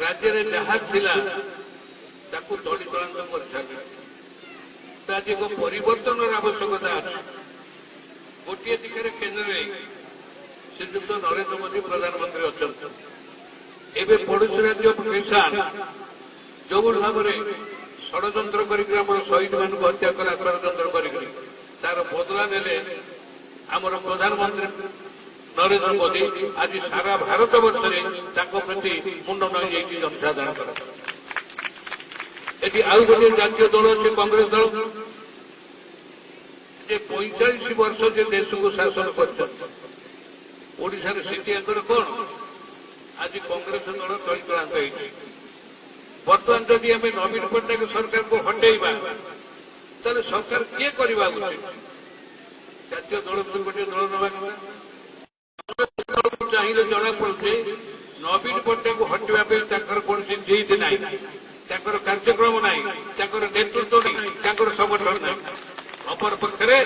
राज्य में जहाँ थिला ताकू तड़ीतलांत कर आज एक परिवर्तन आवश्यकता अच्छे गोटे दिखे केन्द्र में श्रीजुक्त नरेंद्र मोदी प्रधानमंत्री अच्छा एवं पड़ोशी राज्य किसान जो भाव में षड्यंत्र कर शहीद मान हत्या कला षड्यंत्र कर तार बदला ने आमर प्रधानमंत्री नरेंद्र मोदी आज सारा भारत वर्ष में प्रति मुंड नई जनसाधारण ये आउ गोटे जातीय दल अच्छे कांग्रेस दल जे 45 वर्ष जे देश को शासन कर स्थिति कौन आज कांग्रेस दल तड़ीतलांत बर्तमान जदि आम नवीन पट्टनायक सरकार को हटेबा ताले सरकार किए करवा उचित जातीय दल गोटे दल ना चाहिए जना पड़े नवीन पट्टनायक को हटाइवा कौन जिद ना कार्यक्रम ना नेतृत्व नहीं संगठन ना अपर पक्षे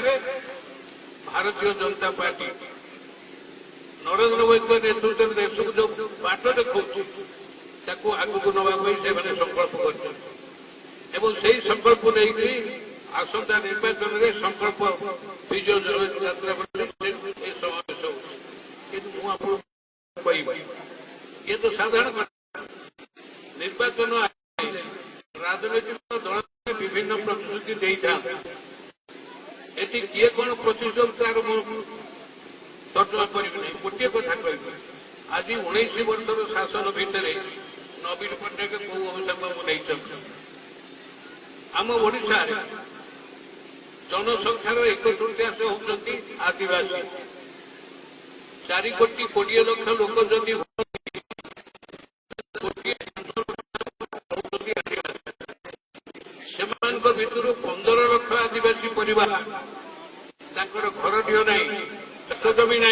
भारतीय जनता पार्टी नरेंद्र मोदी नेतृत्व देश को जो बाट देखा आगू नवाई से संकल्प कर संकल्प नहीं आसंता निर्वाचन में संकल्प विजय यात्रा समावेश हो ये तो साधारण निर्वाचन राजनैतिक दल विभिन्न प्रतिश्रुति देता एटी किए कौन प्रतिशोध तार तर्जमा कर गोटे कथा कह आज 19 वर्षर शासन भितर नवीन पट्टनायक कौ अभिशाप नहीं आम ओडिशा जनसंख्यार 1/3 होती आदिवासी 4 कोटी 20 लाख लोक जदि भितर 15 लाख आदिवासी परिवार घर ढीय ना चाष जमी ना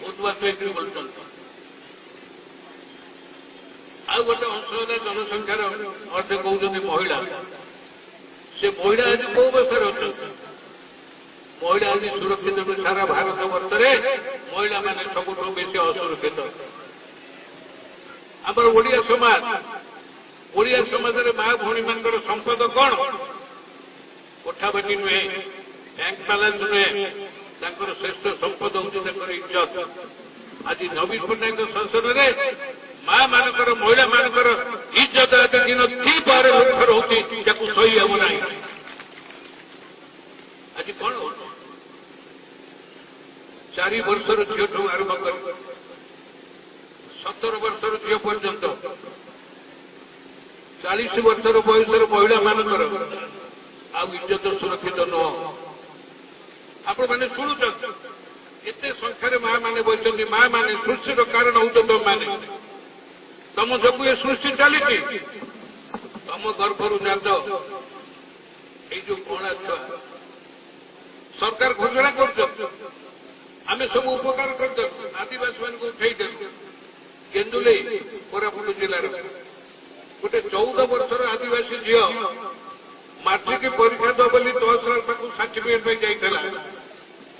उद्वास बोल आउ गोटे अंश है जनसंख्यार अर्थ कहते महिला से महिला आज कौ अवस्था अच्छा महिला आज सुरक्षित सारा भारत वर्ष में महिला मान सबुठ बेसी असुरक्षित आम ओडिया समाज में माँ भौणी मान संपद कौन कोठाबाटी नुहे बैंक बालांस नुहे श्रेष्ठ संपद हूँ इज्जत आज नवीन पट्टनायक शासन में माँ मानकर महिला मानकर इज्जत आज दिन दीपार मुखर होती सही हम ना आज कौन हो 4 वर्षर झील ठू आरंभ कर 17 वर्षर झील पर्यंत 40 वर्षर बयसर महिला मानकर आउ इज्जत सुरक्षित नुह आपण मैंने शुणुच एते संख्यार माँ मैंने बचती माँ मैंने सृष्टिर कारण हो तुम मैंने तुम जो ये सृष्टि चली तुम गर्भर जात ये जो कणा छुआ सरकार घोषणा कर सब उपकार कर आदिवासी मान उठाई केन्दुले कोरापुट जिलार गोटे 14 वर्षर आदिवासी झील माट्रिक परीक्षा दब बोली तहसीलदार पाखु सर्टिफिकेट जाइला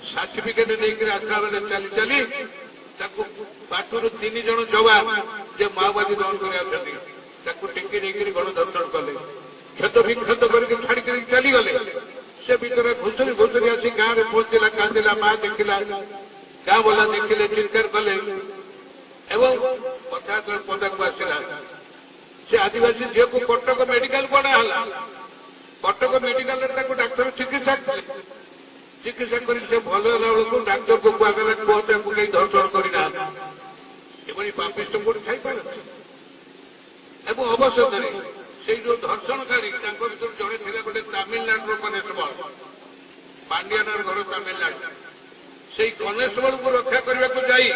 सर्टिफिकेट नहीं आसला बेले चली चली बाटू 3 जन जवान जे माओवादी दमन कर टेकी नहीं गणधर्षण कले क्षत विक्षत करके छाड़ी चलीगले से भर घुसरी घुसरी आसी गाँव में पहुंचला कांदिला माँ देखला गाँ वाला देखिले चित्कार कले कथा पदा को आसला से आदिवासी झील को कटक मेडिकल पढ़ाला कटक मेडिकल डाक्तर चिकित्सा चिकित्सा कर भल है डाक्तर को कहला पुआ को कहीं धर्षण करना एभली पापिष्ट कोटी खाईपार अवसर से जो धर्षणकारी भर जड़े थे गोटे तामिलनाडु कनेस्टेबल पांडियानार घर तामिलनाडु से कनेस्टेबल को रक्षा करने को जाई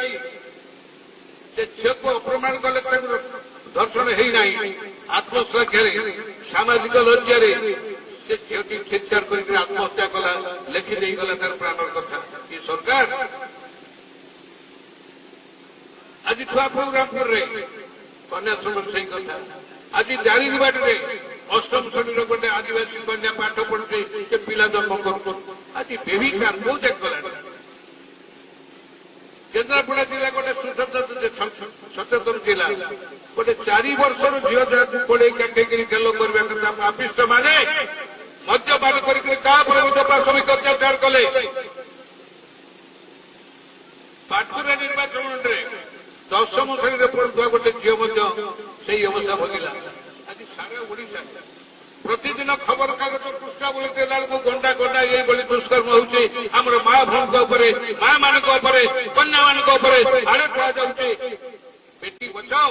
से झील को अप्रमाण कले धर्षण है आत्मसुरक्षा सामाजिक लज्जार से झीलटी चित्कार कर आत्महत्या कला लिखिदे गला तार प्राण कथा ये सरकार आज छुआ प्रोग्रामपुर कन्याश्रम से कथा आज दारिंगबाड़ी में 8म श्रेणी गोटे आदिवासी कन्या पाठ पढ़ुचे से पिला जन्म कर आज बेबीकार कौ देखला केन्द्रापड़ा जिला गोटे सचेतन ଥିଲା ଗୋଟେ 4 ବର୍ଷର ଝିଅ ଯାହାକୁ କୋଳେଇ କାଟିକିରି ଖେଳ କରିବା କଥା ପାପିଷ୍ଟ ମାନେ ମଦ୍ୟପାନ କରିକି ତାପରେ ମଧ୍ୟ ପ୍ରାଥମିକ ଅତ୍ୟାଚାର କଲେ। ପାଟକୁରା ନିର୍ବାଚନରେ 10ମ ଶ୍ରେଣୀରେ ପଢୁଥିବା ଗୋଟେ ଝିଅ ମଧ୍ୟ ସେହି ଅବସ୍ଥା ଭୋଗିଲା। ଆଜି ସାରା ଓଡ଼ିଶା ପ୍ରତିଦିନ ଖବରକାଗଜ ପୃଷ୍ଠା ବୋଲି ଦେଲା ବେଳକୁ ଗଣ୍ଡା ଗଣ୍ଡା ଏଇଭଳି ଦୁଷ୍କର୍ମ ହେଉଛି ଆମର ମା ଭଉଣୀଙ୍କ ଉପରେ, ମା ମାନଙ୍କ ଉପରେ, କନ୍ୟାମାନଙ୍କ ଉପରେ ଆଡ଼େ କୁହାଯାଉଛି ବେଟି ବଚାଓ।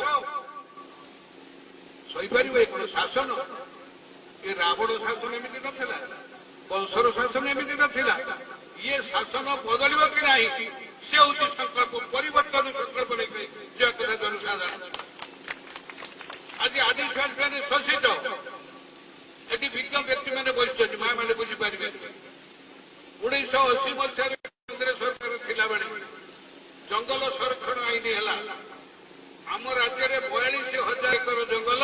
ସହିପାରିବ ଏ କଣ ଶାସନ? ଏ ରାବଣ ଶାସନ ଏମିତି ନଥିଲା, କଂସର ଶାସନ ଏମିତି ନଥିଲା। ଇଏ ଶାସନ ବଦଳିବ କି ନାହିଁ ସେ ହେଉଛି ସଂକଳ୍ପ, ପରିବର୍ତ୍ତନ ସଂକଳ୍ପ ନେଇକି ଯିବା କଥା ଜନସାଧାରଣ। ଆଜି ଆଦିବାସୀମାନେ ଶୋଷିତ, ଏଠି ବିଜ୍ଞ ବ୍ୟକ୍ତିମାନେ ବସିଛନ୍ତି, ମା ମାନେ ବୁଝିପାରିବେ। 1980 ମସିହାରେ କଂଗ୍ରେସ ସରକାର ଥିଲାବେଳେ ଜଙ୍ଗଲ ସଂରକ୍ଷଣ ଆଇନ ହେଲା। ଆମ ରାଜ୍ୟରେ 42,000 ଏକର ଜଙ୍ଗଲ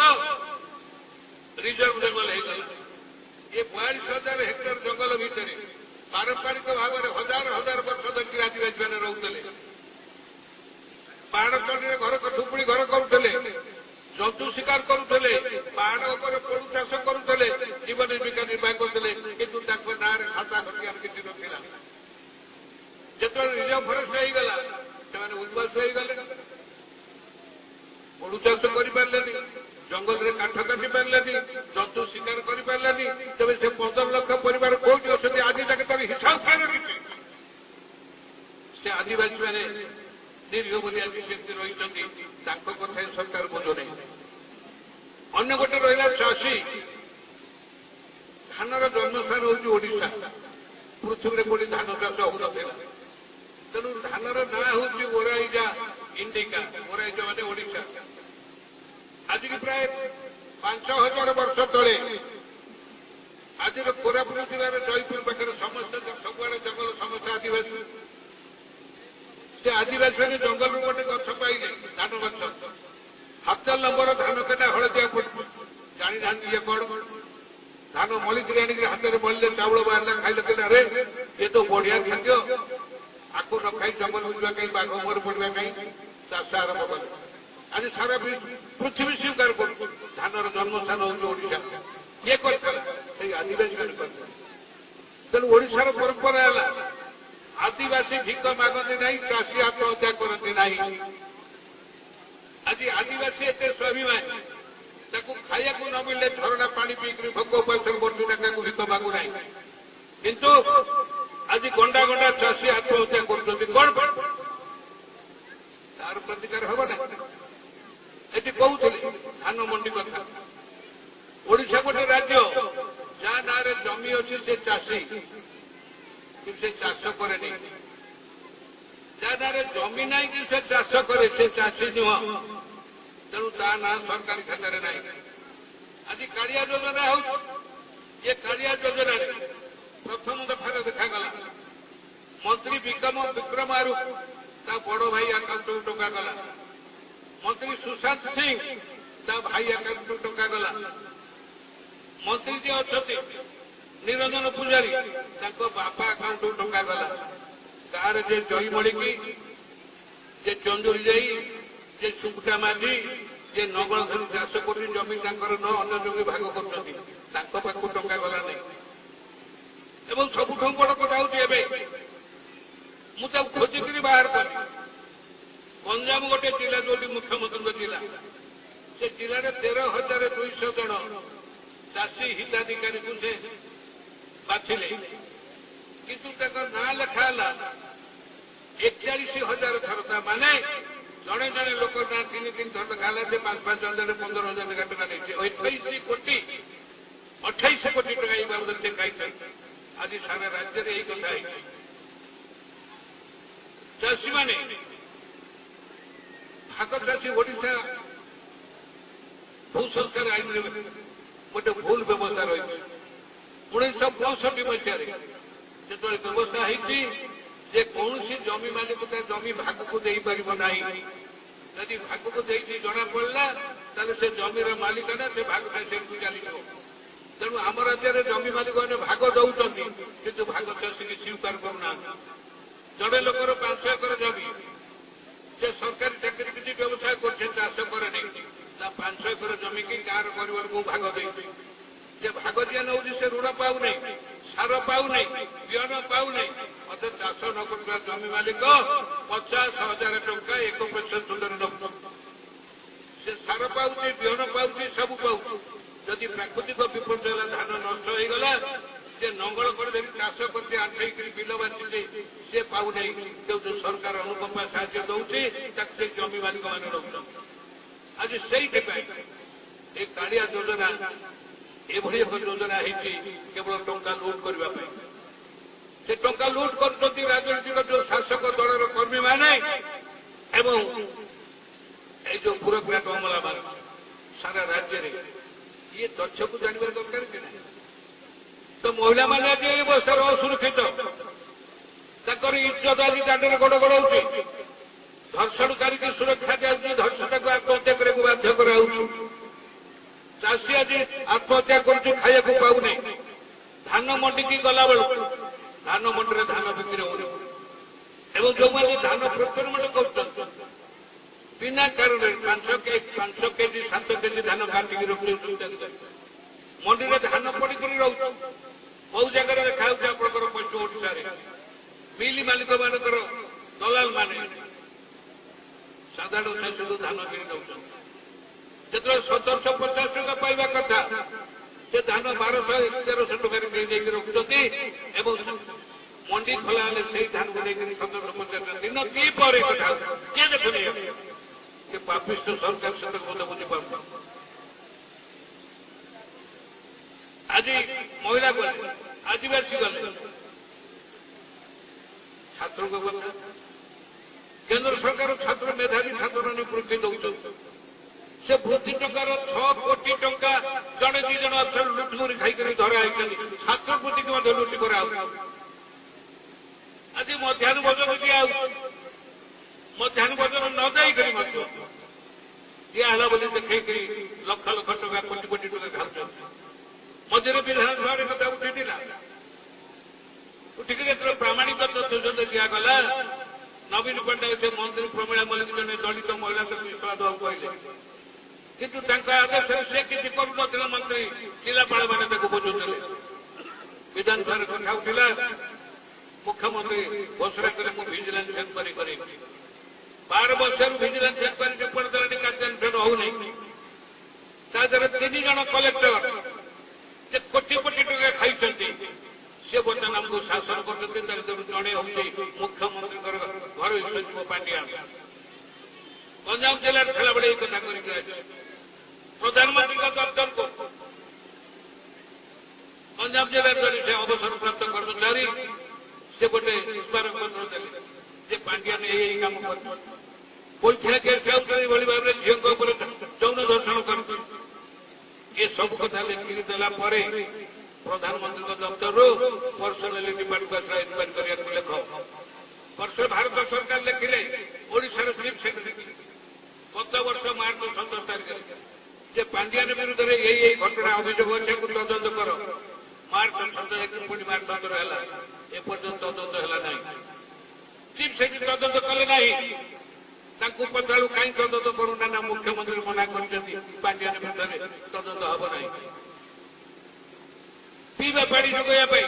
ରିଜର୍ଭ ଜଙ୍ଗଲ ହେଇଗଲା। ଏ 42,000 ହେକ୍ଟର ଜଙ୍ଗଲ ଭିତରେ ପାରମ୍ପରିକ ଭାବରେ ହଜାର ହଜାର ବର୍ଷ ଧରି ଆଦିବାସୀମାନେ ରହୁଥିଲେ। ପାହାଡ଼ ତଳିରେ ଘର ଠୁପୁଳି ଘର କରୁଥିଲେ, ଜନ୍ତୁ ଶିକାର କରୁଥିଲେ, ପାହାଡ଼ ଉପରେ ପୋଡୁ ଚାଷ କରୁଥିଲେ, ଜୀବନ ଜୀବିକା ନିର୍ବାହ କରୁଥିଲେ। କିନ୍ତୁ ତାଙ୍କ ନାଁରେ ଖାତା ଖତିଆର କିଛି ନଥିଲା। ଯେତେବେଳେ ରିଜର୍ଭ ଫରେଷ୍ଟ ହେଇଗଲା ସେମାନେ ଉଦ୍ବାସ ହେଇଗଲେ, ପୋଡୁ ଚାଷ କରିପାରିଲେନି, ଜଙ୍ଗଲରେ କାଠ କାଟି ପାରିଲେନି, ଜନ୍ତୁ ଶିକାର କରିପାରିଲେନି। ତେବେ ସେ 15 ଲକ୍ଷ ପରିବାର କୋଉଠି ଅଛନ୍ତି ଆଜି ତାকে ତାର ହିସାବ କିଏ ରଖିଛି? ସେ ଆଦିବାସୀମାନେ ଦୀର୍ଘ ବୋଲି ଆଜି ସେମିତି ରହିଛନ୍ତି, ତାଙ୍କ କଥା ସରକାର ବୁଝୁନାହିଁ। ଅନ୍ୟ ଗୋଟେ ରହିଲା ଚାଷୀ। ଧାନର ଜନ୍ମସ୍ଥାନ ହେଉଛି ଓଡ଼ିଶା। ପୃଥିବୀରେ କୋଉଠି ଧାନ ଚାଷ ହଉନଥିଲା। ତେଣୁ ଧାନର ନାଁ ହେଉଛି ଓରାଇଜା ଇଣ୍ଡିକା। ଓରାଇଜା ମାନେ ଓଡ଼ିଶା। ଆଜିକି ପ୍ରାୟ 5,000 ବର୍ଷ ତଳେ ଆଜିର କୋରାପୁଟ ଜିଲ୍ଲାର ଜୟପୁର ପାଖରେ ସମସ୍ତେ ସବୁଆଡେ ଜଙ୍ଗଲ ସମସ୍ତେ ଆଦିବାସୀ। ସେ ଆଦିବାସୀମାନେ ଜଙ୍ଗଲରୁ ଗୋଟେ ଗଛ ପାଇଲେ, ଧାନ ଗଛ। ହାତ ଲମ୍ବର ଧାନ କେଟା ହଳଦିଆ ଜାଣିନାହାନ୍ତି ଇଏ କଣ। ଧାନ ମଳିକିରି ଆଣିକି ହାତରେ ମଳିଲେ ଚାଉଳ ବାହାରିଲା, ଖାଇଲେ କହିଲେ ଆରେ ଏ ତ ବଢିଆ ଖାଦ୍ୟ, ଆକୁ ନ ଖାଇ ଜଙ୍ଗଲକୁ ଯିବା କାହିଁ, ବାଘ ମୋର ପଡିବା କାହିଁ, ଚାଷ ଆରମ୍ଭ କଲେ। ଆଜି ସାରା ପୃଥିବୀ ସ୍ୱୀକାର କରୁଛୁ ଧାନର ଜନ୍ମସ୍ଥାନ ହେଉଛି ଓଡ଼ିଶା। କିଏ କରିଥିଲା? ସେଇ ଆଦିବାସୀମାନେ କରିଥିଲେ। ତେଣୁ ଓଡ଼ିଶାର ପରମ୍ପରା ହେଲା ଆଦିବାସୀ ଭିକ ମାଗନ୍ତି ନାହିଁ, ଚାଷୀ ଆତ୍ମହତ୍ୟା କରନ୍ତି ନାହିଁ। ଆଜି ଆଦିବାସୀ ଏତେ ସ୍ୱାଭିମାନୀ, ତାକୁ ଖାଇବାକୁ ନ ମିଳିଲେ ଝରଣା ପାଣି ପିଇକରି ଭୋକ ଉପାସରେ ବଞ୍ଚୁ, ତାକୁ ଭିକ ମାଗୁନାହିଁ। କିନ୍ତୁ ଆଜି ଗଣ୍ଡା ଗଣ୍ଡା ଚାଷୀ ଆତ୍ମହତ୍ୟା କରୁଛନ୍ତି। କଣ ତାର ପ୍ରତିକାର ହବ ନା? ଏଠି କହୁଥିଲି ଧାନ ମଣ୍ଡି କଥା। ଓଡ଼ିଶା ଗୋଟେ ରାଜ୍ୟ ଯାହା ନାଁରେ ଜମି ଅଛି ସେ ଚାଷୀ, କିନ୍ତୁ ସେ ଚାଷ କରେନି। ଯାହା ନାଁରେ ଜମି ନାହିଁ କି ସେ ଚାଷ କରେ, ସେ ଚାଷୀ ନୁହଁ। ତେଣୁ ତା ନାଁ ସରକାରୀ ଖାତାରେ ନାହିଁ। ଆଜି କାଳିଆ ଯୋଜନା ହେଉଛି। ଏ କାଳିଆ ଯୋଜନାରେ ପ୍ରଥମ ଦଫାରେ ଦେଖାଗଲା ମନ୍ତ୍ରୀ ବିକ୍ରମ ଆରୁଖ ତା ବଡ଼ ଭାଇ ଆକାଉଣ୍ଟକୁ ଟଙ୍କା ଗଲା। ମନ୍ତ୍ରୀ ସୁଶାନ୍ତ ସିଂ ତା ଭାଇ ଆକାଉଣ୍ଟକୁ ଟଙ୍କା ଗଲା। ମନ୍ତ୍ରୀ ଯିଏ ଅଛନ୍ତି ନିରଞ୍ଜନ ପୂଜାରୀ, ତାଙ୍କ ବାପା ଆକାଉଣ୍ଟକୁ ଟଙ୍କା ଗଲା। ଗାଁରେ ଯେ ଜଇ ମଳିକି, ଯେ ଚନ୍ଦୁରୀ ଯାଇ, ଯେ ସୁକୁଟା ମାଝି, ଯେ ନଙ୍ଗଳ ଧରି ଚାଷ କରୁଛି, ଜମି ତାଙ୍କର ନ ଅନ୍ୟ ଜମି ଭାଗ କରୁଛନ୍ତି, ତାଙ୍କ ପାଖକୁ ଟଙ୍କା ଗଲା ନାହିଁ। ଏବଂ ସବୁଠୁ ବଡ଼ କଥା ହେଉଛି ଏବେ ମୁଁ ତାକୁ ଖୋଜିକିରି ବାହାର କଲି। ଗଞ୍ଜାମ ଗୋଟେ ଜିଲ୍ଲା ଯୋଉଠି ମୁଖ୍ୟମନ୍ତ୍ରୀଙ୍କ ଜିଲ୍ଲା, ସେ ଜିଲ୍ଲାରେ 13,200 ଜଣ ଚାଷୀ ହିତାଧିକାରୀଙ୍କୁ ସେ ବାଛିଲେ। କିନ୍ତୁ ତାଙ୍କ ନାଁ ଲେଖା ହେଲା 41,000 ଥର। ତା ମାନେ ଜଣେ ଜଣେ ଲୋକ ନାଁ 3 ଥର ଲେଖା ହେଲା, ସେ 5,000 15,000 ଲେଖା ଟଙ୍କା ନେଇছে। 28 କୋଟି ଟଙ୍କା ଏଇ ବାବଦରେ ସେ ଖାଇଛନ୍ତି। ଆଜି ସାରା ରାଜ୍ୟରେ ଏଇ କଥା ହେଇଛି। ଚାଷୀମାନେ ଭାଗ ଚାଷୀ ଓଡ଼ିଶା ଭୂ ସଂସ୍କାର ଆଇନରେ ଗୋଟେ ଭୁଲ ବ୍ୟବସ୍ଥା ରହିଛି। 1965 ମସିହାରେ ଯେତେବେଳେ ବ୍ୟବସ୍ଥା ହେଇଛି ଯେ କୌଣସି ଜମି ମାଲିକ ତା ଜମି ଭାଗକୁ ଦେଇପାରିବ ନାହିଁ। ଯଦି ଭାଗକୁ ଦେଇଛି ଜଣା ପଡ଼ିଲା ତାହେଲେ ସେ ଜମିର ମାଲିକାନା ସେ ଭାଗ ସେଠୁ ଚାଲିଯିବ। ତେଣୁ ଆମ ରାଜ୍ୟରେ ଜମି ମାଲିକମାନେ ଭାଗ ଦଉଛନ୍ତି, କିନ୍ତୁ ଭାଗ ଚାଷୀକି ସ୍ୱୀକାର କରୁନାହାନ୍ତି। ଜଣେ ଲୋକର 5 ଏକର ଜମି, ସେ ସରକାରୀ ଚାକିରି କିଛି ବ୍ୟବସାୟ କରୁছে, ଚାଷ ପରିବାରକୁ ଭାଗ ଦେଇଛି। ଯେ ଭାଗ ଦିଆ ନେଉଛି ସେ ଋଣ ପାଉନାହିଁ, ସାର ପାଉନାହିଁ, ବିହନ ପାଉନାହିଁ। ମତେ ଚାଷ ନ କରୁଥିବା ଜମି ମାଲିକ 50,000 ଟଙ୍କା 1% ସୁଧରେ ନେଉଛି। ସେ ସାର ପାଉଛି, ବିହନ ପାଉଛି, ସବୁ ପାଉଛି। ଯଦି ପ୍ରାକୃତିକ ବିପର୍ଯ୍ୟୟ ହେଲା, ଧାନ ନଷ୍ଟ ହେଇଗଲା, ସେ ନଙ୍ଗଳ କରିଦେବି ଚାଷ କରିଛି, ଆଣ୍ଠେଇକରି ବିଲ ବାଛିଛି, ସେ ପାଉନାହିଁ। ଯୋଉ ସରକାର ଅନୁକମ୍ପା ସାହାଯ୍ୟ ଦଉଛି ତାକୁ ସେ ଜମି ମାଲିକ ମାନେ ରହୁଛନ୍ତି। ଆଜି ସେଇଥିପାଇଁ ଏ କାଳିଆ ଯୋଜନା ଏଭଳି ଏକ ଯୋଜନା ହେଇଛି କେବଳ ଟଙ୍କା ଲୁଟ୍ କରିବା ପାଇଁ। ସେ ଟଙ୍କା ଲୁଟ୍ କରୁଛନ୍ତି ରାଜନୈତିକ ଯୋଉ ଶାସକ ଦଳର କର୍ମୀମାନେ ଏବଂ এই যে ব্যুরোক্রাট অমলামান সারা রাজ্যের ইয়ে তথ্যକୁ জানিবা দরকার কি না? তো মহিলা মানে আজ এই অবস্থার অসুরক্ষিত, তাଙ୍କର ইজ্জত আজ দাঁড়িয়ে গোড় গোড়াଉଛି। ধর্ষণকারীকে সুরক্ষা দিয়াଉଛି, ধর্ষণକୁ আত্মহত্যা କରିବାକୁ ବାଧ୍ୟ କରାଉଛି। ଚାଷୀ ଆଜି ଆତ୍ମହତ୍ୟା କରୁଛି, ଖାଇବାକୁ ପାଉନି। ଧାନ ମଣ୍ଡିକି ଗଲାବେଳକୁ ଧାନ ମଣ୍ଡିରେ ଧାନ ବିକ୍ରି ହଉନି ଏବଂ ଯେଉଁମାନେ ଧାନ ପ୍ରୋକ୍ୟୁରମେଣ୍ଟ କରୁଛନ୍ତି ବିନା କାରଣରେ 5 କେଜି 7 କେଜି ଧାନ କାଟିକି ରଖୁଛନ୍ତି। ମଣ୍ଡିରେ ଧାନ ପଡିକରି ରହୁଛି। ବହୁ ଜାଗାରେ ଦେଖାଯାଉଛି ଆପଣଙ୍କର ପଶ୍ଚିମ ଓଡ଼ିଶାରେ ମିଲ୍ ମାଲିକ ମାନଙ୍କର ଦଲାଲ ମାନେ ସାଧାରଣ ଚାଷୀରୁ ଧାନ କିଣି ନେଉଛନ୍ତି। ଯେତେବେଳେ 1750 ଟଙ୍କା ପାଇବା କଥା ସେ ଧାନ 1200-1300 ଟଙ୍କାରେ ନେଇଯାଇକି ରଖୁଛନ୍ତି ଏବଂ ମଣ୍ଡି ଖୋଲା ହେଲେ ସେଇ ଧାନକୁ ନେଇକରି 1750 ଦିନ କି ପରେ କଥା କିଏ ଦେଖୁନି। যে পাপিষ্ট সরকার সাথে কথা বুঝিপারব। আজি মহিলা গলে, আদিবাসী গলে, ছাত্রଙ୍କ কথা কেন্দ্র সরকার ছাত্র মেধাবী ছাত্র নিবৃত্তি দৌଛନ୍ତି। ସେ ବୃତ୍ତି ଟଙ୍କାର 6 କୋଟି ଟଙ୍କା ଜଣେ 2 ଜଣ ଅଫିସର ଲୁଟ୍ କରି ଖାଇକରି ଧରା ହେଇଛନ୍ତି। ଛାତ୍ର ବୃତ୍ତିକୁ ମଧ୍ୟ ଲୁଟ୍ କରାଯାଉଛି। ଆଜି ମଧ୍ୟାହ୍ନ ଭୋଜନ ଦିଆଯାଉଛି, ମଧ୍ୟାହ୍ନ ଭୋଜନ ନ ଦେଇକରି ମଧ୍ୟ ଦିଆହେଲା ବୋଲି ଦେଖେଇକରି ଲକ୍ଷ ଲକ୍ଷ ଟଙ୍କା କୋଟି କୋଟି ଟଙ୍କା ଖାଉଛନ୍ତି। ମଝିରେ ବିଧାନସଭାରେ କଥା ଉଠିଥିଲା, ଉଠିକରି ଯେତେବେଳେ ପ୍ରାମାଣିକ ତଥ୍ୟ ଦିଆଗଲା, ନବୀନ ପଟ୍ଟନାୟକ ସେ ମନ୍ତ୍ରୀ ପ୍ରମିଳା ମଲ୍ଲିକ ଜଣେ ଦଳିତ ମହିଳାଙ୍କୁ ଇସ୍ତଫା ଦେବାକୁ କହିଲେ, କିନ୍ତୁ ତାଙ୍କ ଆଦେଶରେ ସେ କିଛି କରୁନଥିଲେ। ମନ୍ତ୍ରୀ ଜିଲ୍ଲାପାଳମାନେ ତାକୁ ବୁଝୁଥିଲେ। ବିଧାନସଭାରେ କଥା ଉଠିଲା, ମୁଖ୍ୟମନ୍ତ୍ରୀ ଘୋଷଣା କରି ମୁଁ ଭିଜିଲାନ୍ସ ଏନକ୍ୱାରି କରିବି। 12 ବର୍ଷରୁ ଭିଜିଲାନ୍ସ ଏନକ୍ୱାରି ରିପୋର୍ଟ ଦେଲାଣି, କାର୍ଯ୍ୟାନୁଷ୍ଠାନ ହଉନି। ତା ଦେହରେ 3 ଜଣ କଲେକ୍ଟର ଯେ କୋଟି କୋଟି ଟଙ୍କା ଖାଇଛନ୍ତି ସେ ବର୍ତ୍ତମାନ ଆମକୁ ଶାସନ କରୁଛନ୍ତି। ତାର ଜଣେ ହଉଛି ମୁଖ୍ୟମନ୍ତ୍ରୀଙ୍କର ଘରୋଇ ସଚିବ ପାଣ୍ଡିଆ। ଗଞ୍ଜାମ ଜିଲ୍ଲାରେ ଥିଲାବେଳେ ଏହି କଥା କରିକି ଅଛି। ପ୍ରଧାନମନ୍ତ୍ରୀଙ୍କ ଦପ୍ତରକୁ ଗଞ୍ଜାମ ଜିଲ୍ଲାରେ ଜଣେ ସେ ଅବସରପ୍ରାପ୍ତ କର୍ମଚାରୀ ସେ ଗୋଟେ ସ୍ମାରକପତ୍ର ଦେଲେ ଯେ ପାଣ୍ଡିଆନ ଏଇ କାମ କରୁଛି। ପଇସା କେସ୍ ଯାଉଛନ୍ତି, ଏଭଳି ଭାବରେ ଝିଅଙ୍କ ଉପରେ ଯୌନ ଧର୍ଷଣ କରୁଛି। ଏ ସବୁ କଥା ଲେଖିକି ଦେଲା ପରେ ପ୍ରଧାନମନ୍ତ୍ରୀଙ୍କ ଦପ୍ତରରୁ ପର୍ସନାଲି ଡିପାର୍ଟମେଣ୍ଟକୁ ଆସିଲା ଇନକ୍ୱାରି କରିବାକୁ ଲେଖ। ଭାରତ ସରକାର ଲେଖିଲେ, ଓଡ଼ିଶାର ଚିଫ୍ ସେକ୍ରେଟାରୀ ଗତ ବର୍ଷ ମାର୍ଚ୍ଚ 17 ତାରିଖରେ ଯେ ପାଣ୍ଡିଆନ ବିରୁଦ୍ଧରେ ଏଇ ଘଟଣା ଅଭିଯୋଗ ଅଛି, ତାକୁ ତଦନ୍ତ କର। ମାର୍ଚ୍ଚ 17 ହେଲା, ଏପର୍ଯ୍ୟନ୍ତ ତଦନ୍ତ ହେଲା ନାହିଁ। ଚିଫ୍ ସେକ୍ରେଟାରୀ ତଦନ୍ତ କଲେ ନାହିଁ। ତାଙ୍କୁ ପଚାରୁ କାହିଁ ତଦନ୍ତ କରୁନା? ନା ମୁଖ୍ୟମନ୍ତ୍ରୀ ମନା କରିଛନ୍ତି ପାଣ୍ଡିଆନ ବିରୁଦ୍ଧରେ ତଦନ୍ତ ହେବ ନାହିଁ। ପିଇବା ପାଣି ଯୋଗାଇବା ପାଇଁ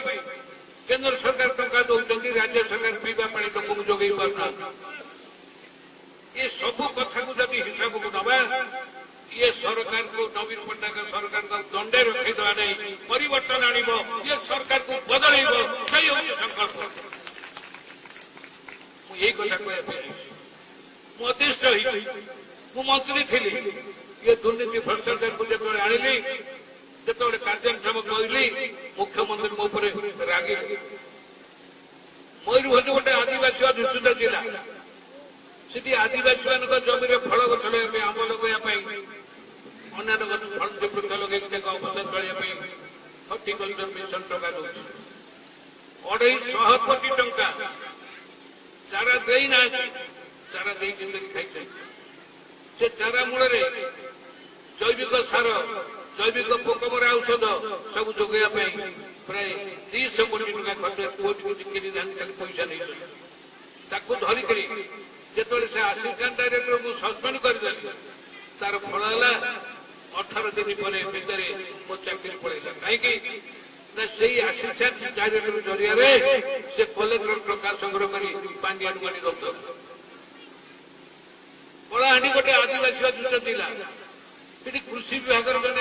କେନ୍ଦ୍ର ସରକାର ଟଙ୍କା ଦେଉଛନ୍ତି, ରାଜ୍ୟ ସରକାର ପିଇବା ପାଣି ଲୋକଙ୍କୁ ଯୋଗାଇ ପାରୁନାହାନ୍ତି। ଏ ସବୁ କଥାକୁ ଯଦି ହିସାବକୁ ନେବା, ଇଏ ସରକାରକୁ ନବୀନ ପଟ୍ଟନାୟକ ସରକାରଙ୍କ ଦଣ୍ଡେ ରଖାଇଦେବା ନାହିଁ, ପରିବର୍ତ୍ତନ ଆଣିବ, ଇଏ ସରକାରକୁ ବଦଳେଇବ, ସେଇ ହେଉଛି ସଂକଳ୍ପ। ମୁଁ ଏଇ କଥା କହିବା ପାଇଁ ମୁଁ ଅତିଷ୍ଠ ହେଇଛି। ମୁଁ ମନ୍ତ୍ରୀ ଥିଲି, ଇଏ ଦୁର୍ନୀତି ଭ୍ରଷ୍ଟାଚାରକୁ ଯେତେବେଳେ ଆଣିଲି, ଯେତେବେଳେ କାର୍ଯ୍ୟାନୁଷ୍ଠାନ କହିଲି, ମୁଖ୍ୟମନ୍ତ୍ରୀ ମୋ ଉପରେ ରାଗିଲେ। ମୟୂରଭଞ୍ଜ ଗୋଟେ ଆଦିବାସୀ ଅଧିଷ୍ଠିତ ଜିଲ୍ଲା, ସେଠି ଆଦିବାସୀମାନଙ୍କ ଜମିରେ ଫଳ ଗଛ ଲଗାଇବା ପାଇଁ, ଆମ୍ବ ଲଗାଇବା ପାଇଁ, ଅନ୍ୟାନ୍ୟ ଗଛ ଫଳ ବୃକ୍ଷ ଲଗାଇକି ତାଙ୍କ ଅବସ୍ଥା ଚଳିବା ପାଇଁ ହର୍ଟିକଲଚର ମିଶନ ଟଙ୍କା ଦେଉଛି। 250 କୋଟି ଟଙ୍କା ଚାରା ଦେଇନାହାନ୍ତି, ଚାରା ଦେଇକି ଖାଇଛନ୍ତି। ସେ ଚାରା ମୂଳରେ ଜୈବିକ ସାର, ଜୈବିକ ପୋକମରା ଔଷଧ ସବୁ ଯୋଗାଇବା ପାଇଁ ପ୍ରାୟ 200 କୋଟି ଟଙ୍କା ଖର୍ଚ୍ଚ, କୋଟିକୁ କିଣି ଯାଆନ୍ତି, ତାକୁ ପଇସା ନେଇଛନ୍ତି। ତାକୁ ଧରିକରି ଯେତେବେଳେ ସେ ଆସିଷ୍ଟାଣ୍ଟ ଡାଇରେକ୍ଟରକୁ ସସ୍ପେଣ୍ଡ କରିଦେଲି, ତାର ଫଳ ହେଲା 18 18 दिन पर भितर मो चाकरी पड़ेगा कहीं से आसिस्टाट डायरेक्टर जरिया से कलेक्टर टंका संग्रह कर पांडियान मानी दौर कलाहां गोटे आदिवासी अधीन थी कृषि विभाग जन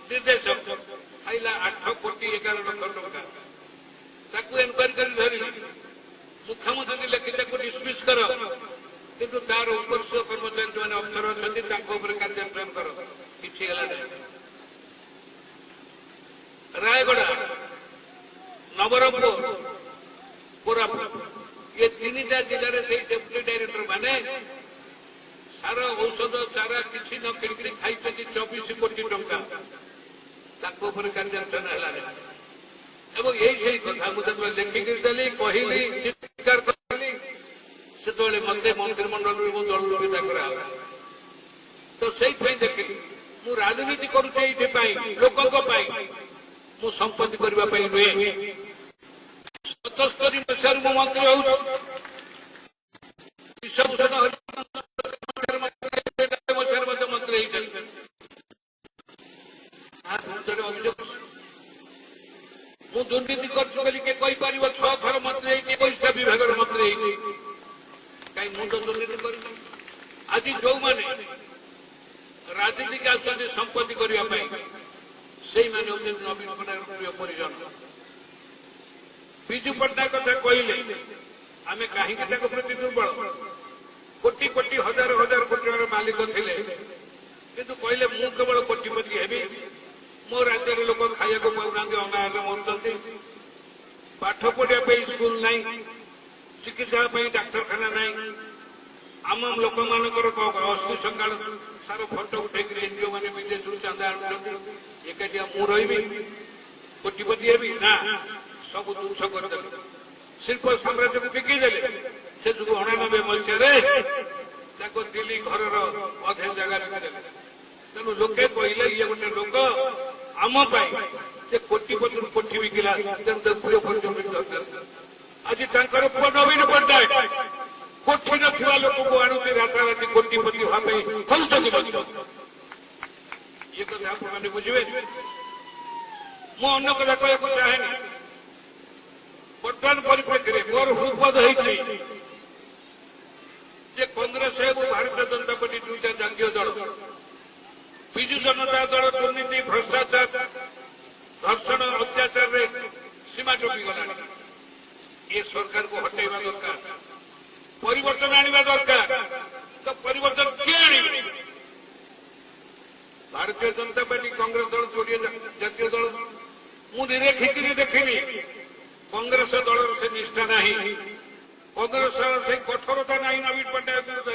निर्देशक खाइला 8 कोटी 11 लक्ष टंका एनक्वारी कर धरली मुख्यमंत्री लेखित डिसमिस कर किंतु तार उपरिष कर्मचारी जो अफसर अच्छा कार्यान्वयन कर किसी रायगढ़ नवरंगपुर कोरापुट ये 3टा जिले से डेप्यूटी डायरेक्टर माने सारा औषध चारा किसी न किणिक खाई 24 कोटी टंका कार्यान्वयन है यही कथा मुझे लेखिक देली कहली स्वीकार कली से मत मंत्रिमंडल दल भी तो से देखिली मु राजनीति करुचे लोकों मु संपत्ति करने नुहे 77 मसीह मु मंत्री हो विश्वभूषण मंत्री अभियोग मु दुर्नीति कहीपर 6 थर मंत्री पैसा विभाग मंत्री कहीं मु तो दुर्नीति कर आज जो मैंने राजनीति आसुच्च संपत्ति करने से नवीन पट्टनायक प्रिय परिजन विजु पट्टनायक कथा कहले आम कहीं प्रति दुर्बल कोटी कोटी हजार हजार कोटी मालिक थे किंतु कहले मु केवल कोटिपति हेबी मो राज्य लोक खाया पाऊना अनाहार मरुंट पाठ पढ़ाई स्कूल ना चिकित्सा डाक्तरखाना ना आम लोक मानकर अस्थि सकाल सार फटो उठे एनजीओ मैंने विदेश चांदा आणुंट एकाटिया मु रही कोटिपति हेबी ना सब ध्वंस करदे शिल्प साम्राज्य को बिकिदेले से जो 99 मसीह दिल्ली घर अधे जगह बिकिदेले तेणु लोके कहले ये गोटे लोक आम कोटिपति कोठी बिकिला तेणु प्रिय परिजन आज पुआ नवीन पट्टनायक कोठी ना लोक को आणुचे राताराति कोटिपति भाव ये कथा आपने बुझे मु अन्न कथा कहू चाहे वर्तमान परिप्रेक्षी मोर हृदबोध होती कांग्रेस और भारतीय जनता पार्टी 2टा जातीय दल विजु जनता दल दुर्नीति भ्रष्टाचार धर्षण अत्याचार सीमा टपी गला ये सरकार को हटेवा दरकार परिवर्तन आने दरकार तो परिवर्तन किए आने भारतीय जनता पार्टी कांग्रेस दल जोड़े जातीय दल मुझे निरीक्षित देखनी कांग्रेस दल से निष्ठा नहीं कांग्रेस से कठोरता नहीं नवीन पट्टनायक विरुद्ध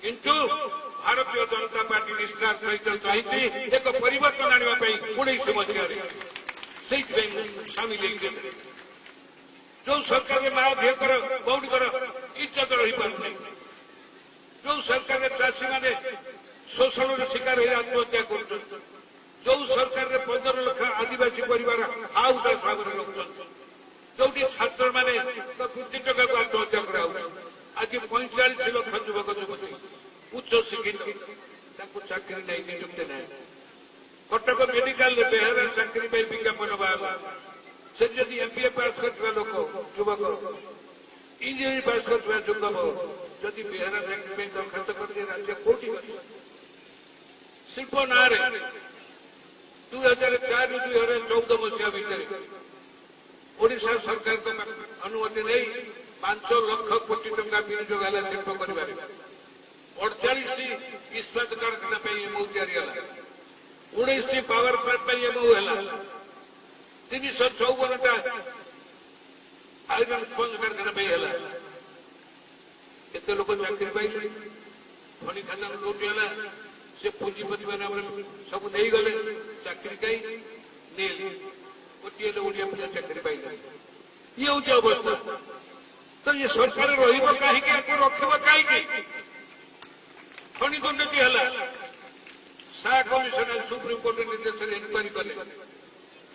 किंतु भारतीय जनता पार्टी निष्ठा सहित चाहिए एक परिवर्तन आने 19 मसीह सामिल जो सरकार माँ झीकर बहुड़कर इज्जत रही पार जो सरकार चाषी मैंने शोषण शिकार हो आत्महत्या कर जो सरकार 15 लाख आदिवासी परिवार हाउता भाव रखुच्च जो छात्र मैंने वृत्ति टका को आत्महत्या कर आज 45 लाख युवक युवती उच्च शिक्षित चाकरी नहीं निजुक्ति ना कटक मेडिकल बेहरा चाकरी विज्ञापन बाहर से जदि एमबीए पास कर लोक युवक इंजीनियरिंग पास कर युवक जदि बेहरा चाकरी दरखास्त कर राज्य कौटी शिल्प ना 2004 ରୁ 2014 मसीहा भितर ओडिशा सरकार अनुमति नहीं 5 लाख कोटी टंका विनियोग है शिल्प कर 48 इस्पात कारखाना एमओ या 19 पावर प्लांट एमओ है 354टा आयरन स्पंज कारखाना है केते लोक चाकरी पाइले खनि खदान कोटी है से पुंजीपति मैंने सब नहीं गले चाकरी कहीं नहीं गोटे ओडिया पिला चाकरी पाइले ये हूँ अवस्था तो ये सरकार रही रखा कहीं खनि दुर्नीति है सा कमिशनर सुप्रीमकोर्ट निर्देश एनक्वारी कले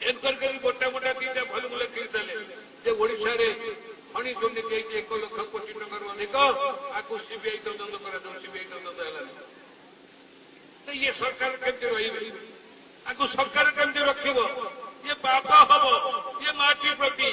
एनक्वारी कर मोटा मोटा 2टा भल लिखिदेले ओडिशा खनि दुर्नीति 1 लाख कोटी टकर अधिक आपको सीबीआई तदंत कर सीबीआई तदंत है ये सरकार केमती रही सरकार केमती रखिब ये बाप हम ये माटी प्रति